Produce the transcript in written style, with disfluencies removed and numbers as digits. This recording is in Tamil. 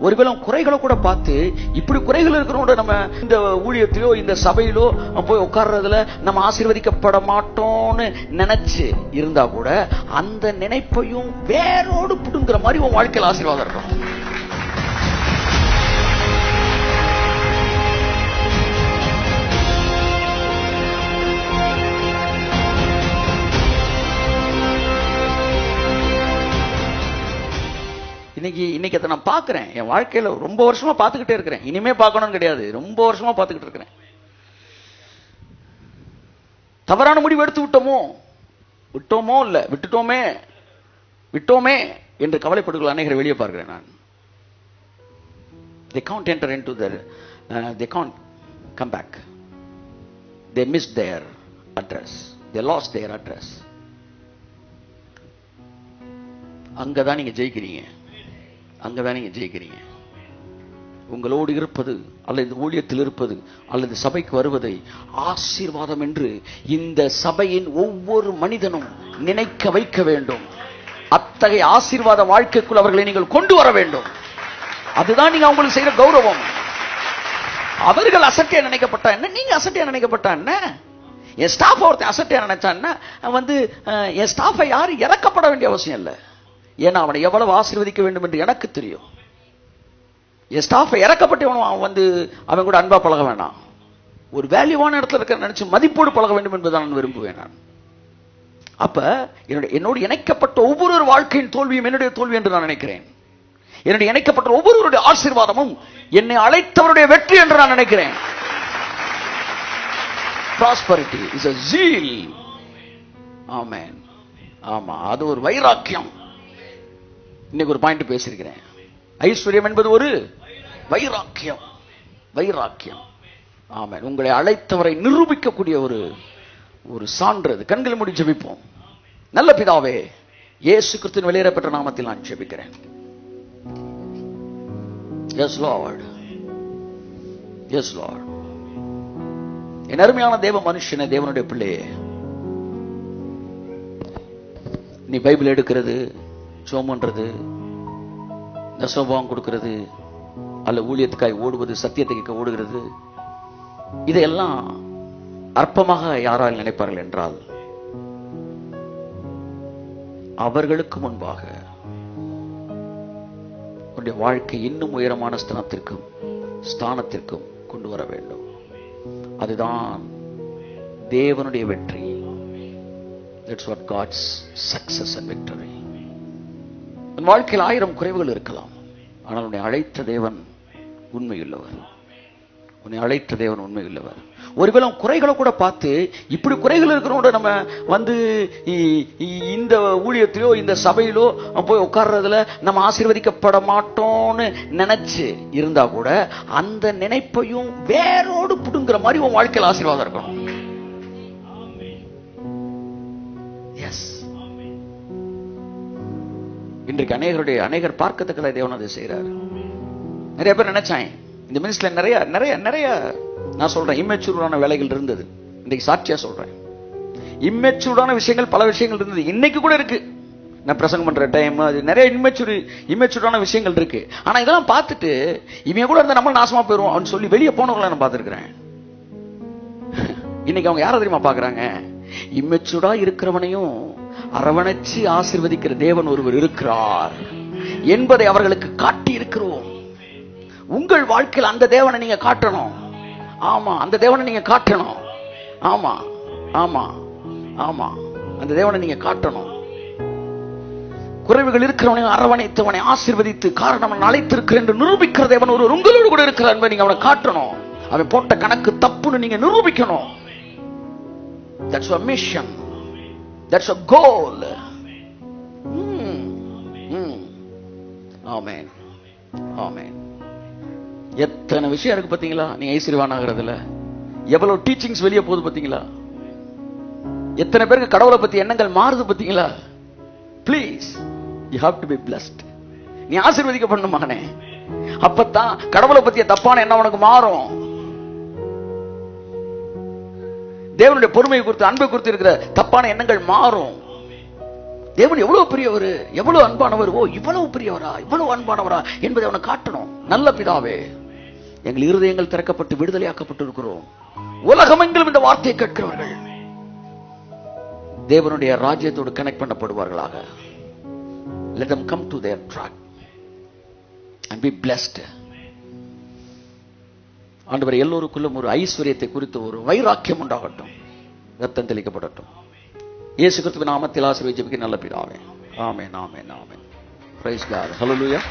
ஒருவேளை குறைகளை கூட பார்த்து, இப்படி குறைகள் இருக்கிறோட நம்ம இந்த ஊழியத்திலோ இந்த சபையிலோ போய் உட்கார்றதுல நம்ம ஆசீர்வதிக்கப்பட மாட்டோம்னு நினைச்சு இருந்தா கூட அந்த நினைப்பையும் வேரோடு புடுங்குற மாதிரி உன் வாழ்க்கையில் ஆசீர்வாதம் இருக்கும். இன்னைக்கு அதை நான் பார்க்கிறேன். என் வாழ்க்கையில ரொம்ப வருஷமா பார்த்துக்கிட்டே இருக்கிறேன். இனிமே பார்க்கணும்னு கிடையாது, ரொம்ப வருஷமா பார்த்துக்கிட்டு இருக்கிறேன். தவறான முடிவு எடுத்து விட்டோமோ இல்ல விட்டோமே என்று கவலைப்படுகிற அநேகரை வெளியே பார்க்கிறேன் நான். They can't enter into they can't come back. They missed their address. They lost their address. அங்கதான் நீங்க ஜெயிக்கிறீங்க. உங்களோடு இருப்பது அல்லது ஊழியத்தில் இருப்பது அல்லது சபைக்கு வருவதை ஆசீர்வாதம் என்று இந்த சபையின் ஒவ்வொரு மனிதனும் நினைக்க வைக்க வேண்டும். அத்தகைய ஆசீர்வாத வாழ்க்கைக்குள் அவர்களை நீங்கள் கொண்டு வர வேண்டும். அதுதான் நீங்க அவங்களுக்கு செய்யற கௌரவம். அவர்கள் அசட்டையா நினைக்கப்பட்டா என்ன, நீங்க அசட்டையா நினைக்கப்பட்டா என்ன? என் ஸ்டாஃப் ஒருத்தன் அசட்டையா நினைச்சான்னா என் ஸ்டாஃபை யாரும் இறக்கப்பட வேண்டிய அவசியம் இல்லை. ஏன்னா அவனை எவ்வளவு ஆசீர்வதிக்க வேண்டும் என்று எனக்கு தெரியும். என் ஸ்டாஃபை இறக்கப்பட்டவனும் அவன் கூட அன்பா பழக வேண்டாம். ஒரு வேல்யூவான இடத்துல இருக்க நினைச்சு மதிப்போடு பழக வேண்டும் என்பதை நான் விரும்புவேன். நான் அப்ப என்னோடு இணைக்கப்பட்ட ஒவ்வொரு வாழ்க்கையின் தோல்வியும் என்னுடைய தோல்வி என்று நான் நினைக்கிறேன். என்னுடைய இணைக்கப்பட்ட ஒவ்வொருவருடைய ஆசீர்வாதமும் என்னை அழைத்தவருடைய வெற்றி என்று நான் நினைக்கிறேன். Prosperity is a zeal. Amen. ஆமா, அது ஒரு வைராக்கியம். இன்னைக்கு ஒரு பாயிண்ட் பேசியிருக்கிறேன். ஐஸ்வர்யம் என்பது ஒரு வைராக்கியம். ஆமென். உங்களை அழைத்தவரை நிரூபிக்கக்கூடிய ஒரு சான்று. கண்களை மூடி ஜெபிப்போம். நல்ல பிதாவே, இயேசு கிறிஸ்துவின் வெளியேறப்பட்ட நாமத்தில் நான் ஜெபிக்கிறேன். Yes Lord. Yes Lord. என் அருமையான தேவ மனுஷனே, தேவனுடைய பிள்ளையே, நீ பைபிள் எடுக்கிறது, சோமன்றது, தசமபாகம் கொடுக்கிறது, அல்ல ஊழியத்துக்காய் ஓடுவது, சத்தியத்தை கேட்க ஓடுகிறது, இதையெல்லாம் அற்பமாக யாரால் நினைப்பார்கள் என்றால் அவர்களுக்கு முன்பாக உன்னுடைய வாழ்க்கை இன்னும் உயரமான ஸ்தானத்திற்கும் கொண்டு வர வேண்டும். அதுதான் தேவனுடைய வெற்றி. That's what God's success and victory. உன் வாழ்க்கையில் 1000 குறைவுகள் இருக்கலாம், ஆனால் உன்னை அழைத்த தேவன் உண்மையுள்ளவர். ஒருவேளை குறைகளை கூட பார்த்து, இப்படி குறைகள் இருக்கிறோட நம்ம இந்த ஊழியத்திலோ இந்த சபையிலோ போய் உட்கார்றதுல நம்ம ஆசீர்வதிக்கப்பட மாட்டோம்னு நினைச்சு இருந்தா கூட அந்த நினைப்பையும் வேரோடு புடுங்குற மாதிரி உன் வாழ்க்கையில் ஆசீர்வாதம் இருக்கணும். இன்றைக்கு அநேகர் பார்க்கத்தக்கதை தேவன் அதை செய்யறார். நிறைய பேர் நினைச்சாங்க இந்த மினிஸ்ட்ரியில நிறைய நான் சொல்றேன் இம்மெச்சூரான வேலைகள் இருந்தது. இன்றைக்கு சாட்சியா சொல்றேன், இம்மெச்சூரான விஷயங்கள் பல விஷயங்கள் இருந்தது, இன்னைக்கு கூட இருக்கு. நான் பிரசங்கம் பண்ற டைம் அது நிறைய இம்மெச்சூரான விஷயங்கள் இருக்கு. ஆனா இதெல்லாம் பார்த்துட்டு இவங்க கூட இருந்தா நம்ம நாசமா போயிருவோம் அப்படின்னு சொல்லி வெளியே போனவங்களை நான் பார்த்திருக்கிறேன். இன்னைக்கு அவங்க யாரை தெரியுமா பாக்குறாங்க? இம்மெச்சூரா இருக்கிறவனையும் அரவணைச்சு ஆசீர்வதிக்கிற தேவன் ஒருவர் இருக்கிறார் என்பதை அவர்களுக்கு காட்டி இருக்கிறோம். உங்கள் வாழ்க்கையில் அந்த தேவனை நீங்க காட்டணும். ஆமா, அந்த தேவனை நீங்க காட்டணும். ஆமா, அந்த தேவனை நீங்க காட்டணும். குறைவுகள் இருக்கிறவனை அரவணைத்தவனை ஆசீர்வதித்து காரணம் நான் அழைத்திருக்கிறேன் என்று நிரூபிக்கிற தேவன் ஒருவர் உங்களோடு கூட இருக்கிறார் என்பதை நீங்க அவனை காட்டணும். அவன் போட்ட கணக்கு தப்புன்னு நீங்க நிரூபிக்கணும். That's a mission. That's a goal. Amen. எத்தனை விஷயம் இருக்கு பாத்தீங்களா? நீங்க ஐஸ்வர்யவான் ஆகிறதுல எவ்வளவு டீச்சிங்ஸ் வெளியே போகுது பாத்தீங்களா? எத்தனை பேருக்கு கடவுளை பத்தி எண்ணங்கள் மாறுது பாத்தீங்களா? Please, you have to be blessed. நீ ஆசீர்வதிக்கப்படணும் மகனே. அப்பத்தான் கடவுளை பத்திய தப்பான எண்ணம் உனக்கு மாறும். தேவனுடைய பொறுமையை குறித்து, அன்பை குறித்து இருக்கிற தப்பான எண்ணங்கள் மாறும். தேவன் எவ்வளவு பெரியவர், எவ்வளவு அன்பானவர், ஓ இவ்வளவு பெரியவரா, இவ்வளவு அன்பானவரா என்பதை அவனை காட்டணும். நல்ல பிதாவே, எங்கள் இருதயங்கள் திறக்கப்பட்டு விடுதலையாக்கப்பட்டு இருக்கிறோம். உலகமெங்கிலும் இந்த வார்த்தையை கேட்கிறவர்கள் தேவனுடைய ராஜ்யத்தோடு connect பண்ணப்படுவார்களாக. Let them come to their track and be blessed. ஆண்டவரே, எல்லோருக்குள்ளும் ஒரு ஐஸ்வர்யத்தை குறித்து ஒரு வைராக்கியம் உண்டாகட்டும். ரத்தம் தெளிக்கப்படட்டும். இயேசு கிறிஸ்துவின் நாமத்தில் ஆசீர்வதிக்க நல்ல பிதாவே. ஆமென், ஆமென், ஆமென். Praise God. Hallelujah.